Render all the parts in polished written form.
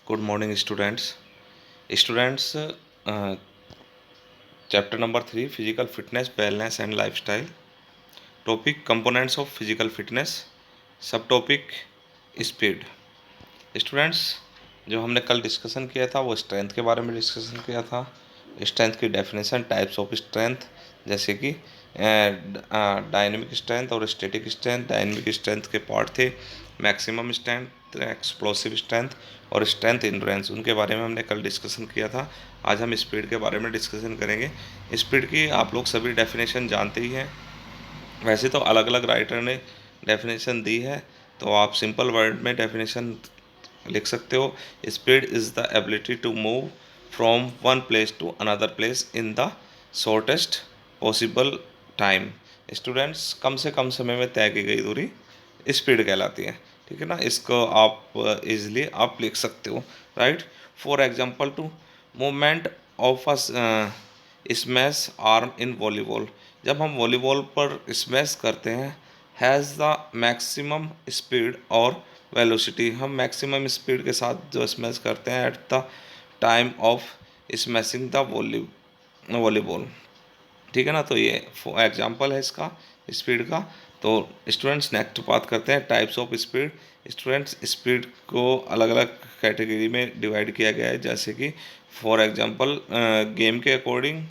Good morning, students. Students, chapter number 3, Physical Fitness, Wellness and Lifestyle. Topic, Components of Physical Fitness. Subtopic, Speed. Students, जो हमने कल discussion किया था वो strength के बारे में डिस्कशन किया था। स्ट्रेंथ की डेफिनेशन, टाइप्स ऑफ स्ट्रेंथ, जैसे कि डायनेमिक स्ट्रेंथ और स्टैटिक स्ट्रेंथ। डायनेमिक स्ट्रेंथ के पार्ट थे मैक्सिमम स्ट्रेंथ, एक्सप्लोसिव स्ट्रेंथ और स्ट्रेंथ इंड्योरेंस। उनके बारे में हमने कल डिस्कशन किया था। आज हम स्पीड के बारे में डिस्कशन करेंगे। स्पीड की आप लोग सभी डेफिनेशन जानते ही हैं। वैसे तो अलग अलग राइटर ने डेफिनेशन दी है, तो आप सिंपल वर्ड में डेफिनेशन लिख सकते हो। Speed is the ability to move from one place to another place in the shortest possible time. Students, कम से कम समय में तय की गई दूरी स्पीड कहलाती है। ठीक है ना, इसको आप इजली आप लिख सकते हो, right. For example, to movement of a smash arm in volleyball. जब हम वॉलीबॉल पर स्मैश करते हैं, हैज़ द मैक्सिमम स्पीड और वेलोसिटी। हम मैक्सिमम स्पीड के साथ जो स्मैश करते हैं at the time of smashing the volleyball. ठीक है ना, तो ये एग्जांपल है इसका स्पीड का। तो स्टूडेंट्स, नेक्स्ट बात करते हैं types of speed. Students, speed को अलग अलग कैटेगरी में डिवाइड किया गया है, जैसे कि फॉर एग्जांपल गेम के अकॉर्डिंग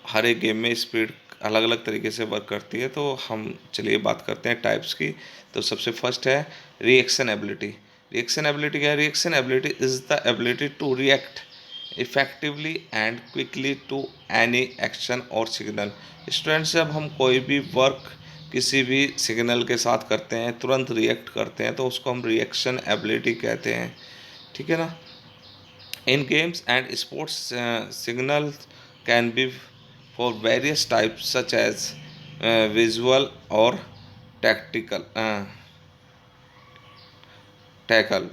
हर एक गेम में स्पीड अलग अलग तरीके से वर्क करती है। तो हम चलिए बात करते हैं टाइप्स की। तो सबसे फर्स्ट है रिएक्शन एबिलिटी। रिएक्शन एबिलिटी क्या है? Reaction ability is the ability to react effectively and quickly to any action और सिग्नल। स्टूडेंट्स, जब हम कोई भी वर्क किसी भी सिग्नल के साथ करते हैं, तुरंत रिएक्ट करते हैं, तो उसको हम रिएक्शन एबिलिटी कहते हैं। ठीक है ना। In games and sports, signals can be for various types such as visual or tactical tackle.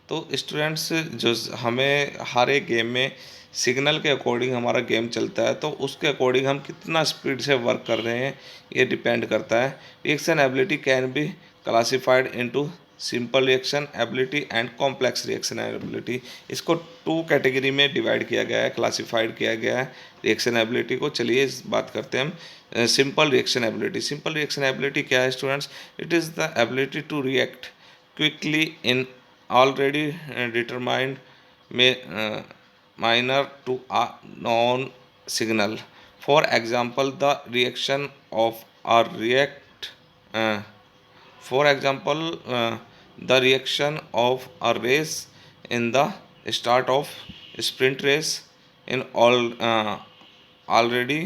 तो स्टूडेंट्स, जो हमें हर एक गेम में सिग्नल के अकॉर्डिंग हमारा गेम चलता है, तो उसके अकॉर्डिंग हम कितना स्पीड से वर्क कर रहे हैं ये डिपेंड करता है। Reaction ability can be classified into simple reaction ability and complex reaction ability. इसको टू कैटेगरी में डिवाइड किया गया है, क्लासिफाइड किया गया है रिएक्शन एबिलिटी को। चलिए इस बात करते हैं हम simple reaction ability. Simple reaction ability क्या है students? It is the ability to react quickly in already determined minor to a known signal. For example, the reaction of a react for example the reaction of a race in the start of sprint race in already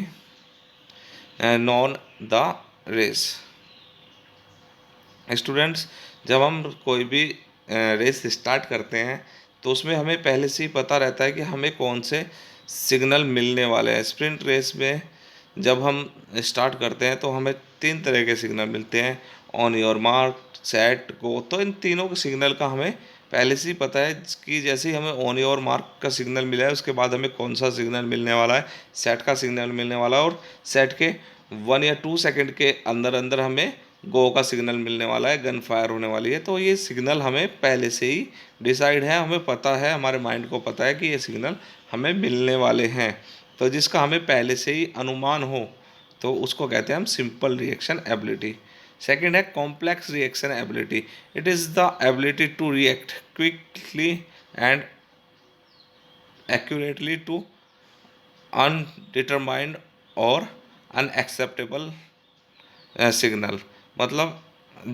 known the race। Students, जब हम कोई भी race start करते हैं, तो उसमें हमें पहले से ही पता रहता है कि हमें कौन से सिग्नल मिलने वाले हैं। स्प्रिंट रेस में जब हम स्टार्ट करते हैं तो हमें तीन तरह के सिग्नल मिलते हैं, ऑन योर मार्क, सेट, गो। तो इन तीनों के सिग्नल का हमें पहले से ही पता है कि जैसे ही हमें ऑन योर मार्क का सिग्नल मिला है, उसके बाद हमें कौन सा सिग्नल मिलने वाला है, सेट का सिग्नल मिलने वाला है, और सेट के 1 या 2 सेकंड के अंदर अंदर हमें गो का सिग्नल मिलने वाला है, गन फायर होने वाली है। तो ये सिग्नल हमें पहले से ही डिसाइड है, हमें पता है, हमारे माइंड को पता है कि ये सिग्नल हमें मिलने वाले हैं। तो जिसका हमें पहले से ही अनुमान हो, तो उसको कहते हैं हम सिंपल रिएक्शन एबिलिटी। सेकंड है complex reaction ability. It is the ability to react quickly and accurately to undetermined और अनएक्सेप्टेबल सिग्नल। मतलब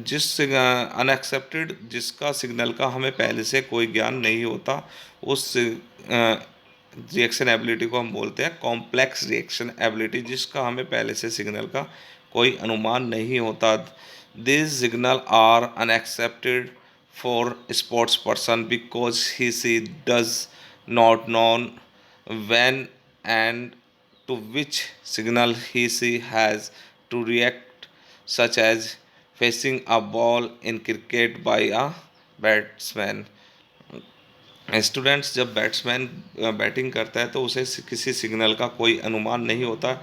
जिस अनएक्सेप्टेड, जिसका सिग्नल का हमें पहले से कोई ज्ञान नहीं होता, उस रिएक्शन एबिलिटी को हम बोलते हैं कॉम्प्लेक्स रिएक्शन एबिलिटी, जिसका हमें पहले से सिग्नल का कोई अनुमान नहीं होता। This signal are unaccepted for sports person because he she does not known when and to which signal he she has to react, such as facing a ball in cricket by a batsman। Students, जब batsman batting करता है तो उसे किसी signal का कोई अनुमान नहीं होता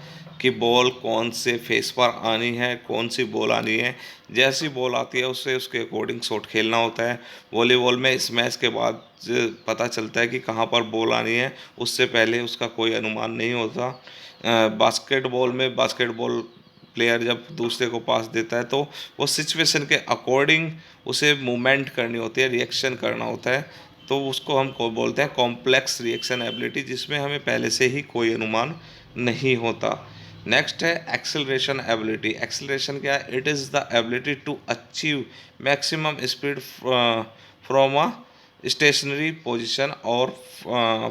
कि बॉल कौन से फेस पर आनी है, कौन सी बॉल आनी है। जैसी बॉल आती है उससे उसके अकॉर्डिंग शॉट खेलना होता है। वॉलीबॉल में स्मैश के बाद पता चलता है कि कहाँ पर बॉल आनी है, उससे पहले उसका कोई अनुमान नहीं होता। बास्केटबॉल में बास्केटबॉल प्लेयर जब दूसरे को पास देता है तो वो सिचुएशन के अकॉर्डिंग उसे मूवमेंट करनी होती है, रिएक्शन करना होता है। तो उसको हम को बोलते हैं कॉम्प्लेक्स रिएक्शन एबिलिटी, जिसमें हमें पहले से ही कोई अनुमान नहीं होता। नेक्स्ट है एक्सेलरेशन एबिलिटी। एक्सेलरेशन क्या है? It is the ability to achieve maximum speed from a stationary position और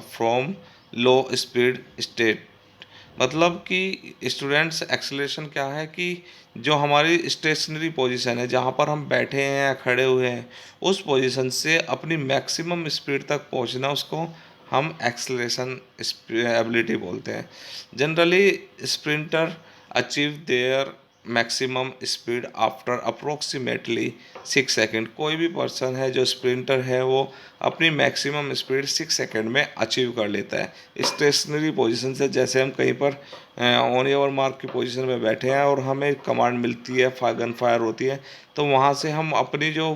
फ्रॉम लो स्पीड स्टेट। मतलब कि स्टूडेंट्स, एक्सेलरेशन क्या है कि जो हमारी स्टेशनरी पोजीशन है, जहाँ पर हम बैठे हैं या खड़े हुए हैं, उस पोजीशन से अपनी मैक्सिमम स्पीड तक पहुँचना, उसको हम एक्सेलरेशन एबिलिटी बोलते हैं। Generally sprinter achieve their maximum speed after approximately 6 second. कोई भी पर्सन है जो स्प्रिंटर है, वो अपनी मैक्सिमम स्पीड 6 सेकेंड में अचीव कर लेता है स्टेशनरी पोजीशन से। जैसे हम कहीं पर ऑन योर मार्क की पोजीशन में बैठे हैं और हमें कमांड मिलती है, गन फायर होती है, तो वहाँ से हम अपनी जो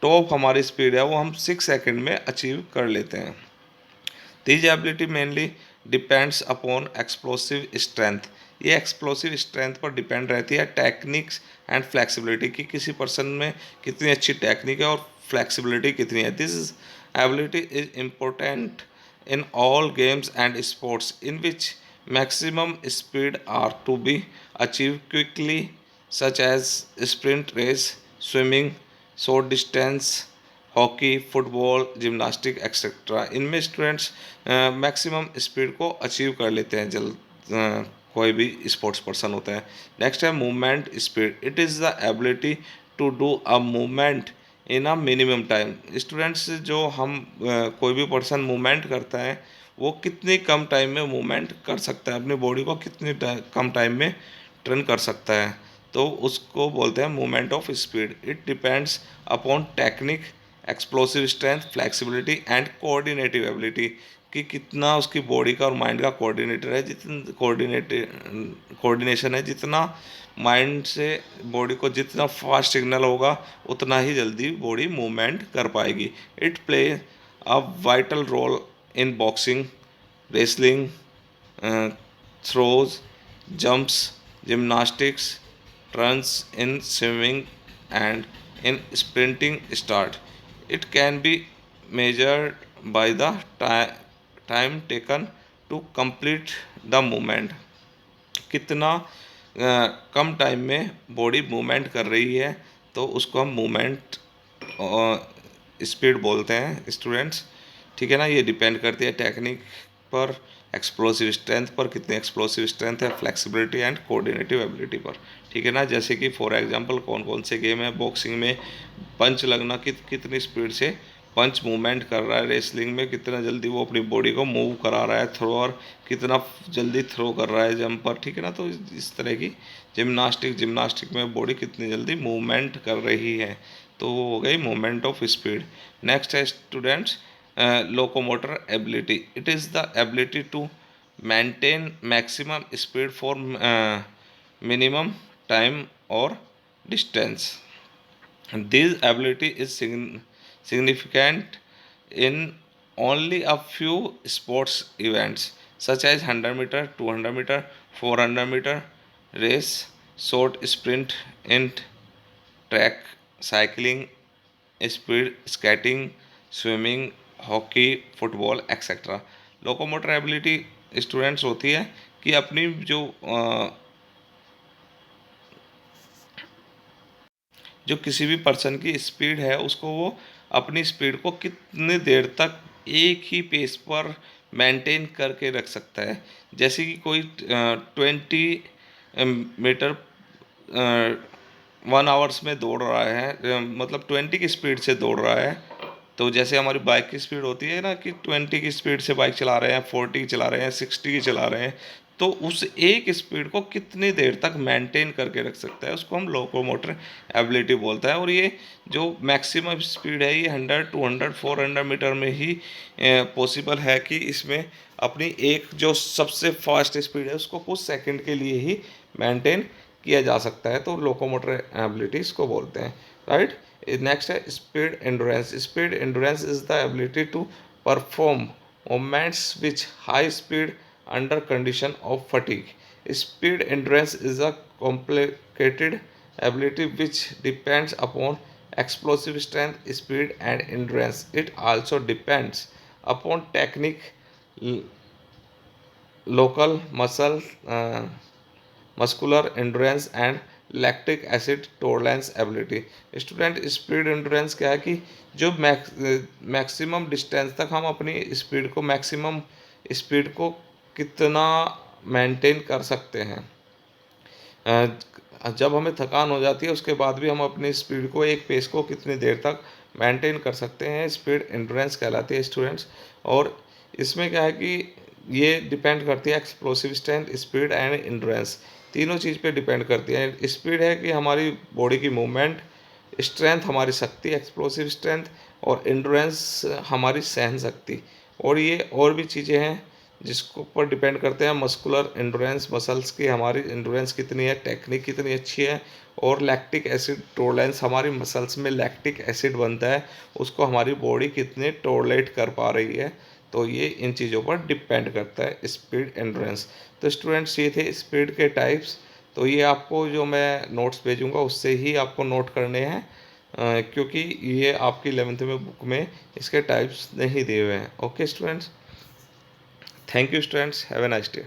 टॉप हमारी स्पीड है वो हम 6 सेकेंड में अचीव कर लेते हैं। This ability mainly depends upon explosive strength. ये एक्सप्लोसिव स्ट्रेंथ पर डिपेंड रहती है, टेक्निक्स एंड फ्लेक्सिबिलिटी की, किसी पर्सन में कितनी अच्छी टेक्निक है और फ्लेक्सिबिलिटी कितनी है। This ability is important in all games and sports in which maximum speed are to be achieved quickly, such as sprint race, swimming, short distance, hockey, football, gymnastic etcetera. इनमें students maximum speed को achieve कर लेते हैं कोई भी sports person होता है। Next है movement speed. It is the ability to do a movement in a minimum time. Students, जो हम कोई भी पर्सन मूवमेंट करता है, वो कितनी कम टाइम में मूवमेंट कर सकता है, अपनी बॉडी को कितनी कम टाइम में ट्रेन कर सकता है, तो उसको बोलते हैं movement of speed. It depends upon technique, explosive strength, flexibility and coordinative ability, कि कितना उसकी बॉडी का और माइंड का कोऑर्डिनेटर है, जितना कोऑर्डिनेशन है, जितना माइंड से बॉडी को जितना फास्ट सिग्नल होगा उतना ही जल्दी बॉडी मूवमेंट कर पाएगी। It play a vital role in boxing, wrestling, throws, jumps, gymnastics, runs in swimming and in sprinting start. It can be measured by the time taken to complete the movement. कितना कम time में body movement कर रही है, तो उसको हम movement speed बोलते हैं स्टूडेंट्स। ठीक है ना, ये डिपेंड करती है टेक्निक पर, एक्सप्लोसिव स्ट्रेंथ पर, कितनी एक्सप्लोसिव स्ट्रेंथ है, फ्लेक्सिबिलिटी एंड कोऑर्डिनेटिव एबिलिटी पर। ठीक है ना, जैसे कि फॉर एग्जांपल कौन कौन से गेम है, बॉक्सिंग में पंच लगना, कितनी स्पीड से पंच मूवमेंट कर रहा है, रेसलिंग में कितना जल्दी वो अपनी बॉडी को मूव करा रहा है, थ्रोअर कितना जल्दी थ्रो कर रहा है जंपर। ठीक है ना, तो इस तरह की जिम्नास्टिक में बॉडी कितनी जल्दी मूवमेंट कर रही है, तो वो हो गई मूवमेंट ऑफ स्पीड। नेक्स्ट है students locomotor ability. It is the ability to maintain maximum speed for minimum time or distance. This ability is significant in only a few sports events such as 100 meter, 200 meter, 400 meter race, short sprint in track, cycling, speed skating, swimming, hockey, football etcetera. Locomotor ability students होती है कि अपनी जो किसी भी person की speed है, उसको वो अपनी स्पीड को कितनी देर तक एक ही पेस पर मेंटेन करके रख सकता है। जैसे कि कोई 20 मीटर 1 आवर्स में दौड़ रहा है, मतलब 20 की स्पीड से दौड़ रहा है। तो जैसे हमारी बाइक की स्पीड होती है ना कि 20 की स्पीड से बाइक चला रहे हैं, 40 की चला रहे हैं, 60 की चला रहे हैं, तो उस एक स्पीड को कितनी देर तक मेंटेन करके रख सकता है, उसको हम लोकोमोटर एबिलिटी बोलता है। और ये जो मैक्सिमम स्पीड है ये 100, 200, 400 मीटर में ही पॉसिबल है कि इसमें अपनी एक जो सबसे फास्ट स्पीड है उसको कुछ सेकंड के लिए ही मेंटेन किया जा सकता है, तो लोकोमोटर एबिलिटी इसको बोलते हैं, राइट। नेक्स्ट है speed endurance. Speed endurance is the ability to perform movements with high speed under condition of fatigue. Speed endurance is a complicated ability which depends upon explosive strength, speed, and endurance. It also depends upon technique, local muscle, muscular endurance and lactic acid tolerance ability. Student, speed endurance क्या है कि जो maximum distance तक हम अपनी speed को maximum speed को कितना मेंटेन कर सकते हैं। जब हमें थकान हो जाती है उसके बाद भी हम अपनी स्पीड को, एक पेस को कितनी देर तक मेंटेन कर सकते हैं, स्पीड एंडोरेंस कहलाती है स्टूडेंट्स। और इसमें क्या है कि ये डिपेंड करती है explosive strength, speed and endurance, तीनों चीज़ पे डिपेंड करती है। स्पीड है कि हमारी बॉडी की मूवमेंट, स्ट्रेंथ हमारी शक्ति, एक्सप्लोसिव स्ट्रेंथ, और एंडोरेंस हमारी सहन शक्ति। और ये और भी चीज़ें हैं जिसको ऊपर डिपेंड करते हैं, मस्कुलर एंडोरेंस, मसल्स की हमारी एंडोरेंस कितनी है, टेक्निक कितनी अच्छी है, और लैक्टिक एसिड टॉलरेंस, हमारी मसल्स में लैक्टिक एसिड बनता है उसको हमारी बॉडी कितने टॉलरेट कर पा रही है। तो ये इन चीज़ों पर डिपेंड करता है स्पीड एंडोरेंस। तो स्टूडेंट्स ये थे स्पीड के टाइप्स। तो ये आपको जो मैं नोट्स भेजूँगा उससे ही आपको नोट करने हैं, क्योंकि ये आपकी 11th में बुक में इसके टाइप्स नहीं दिए हुए हैं। Okay students, thank you students, have a nice day.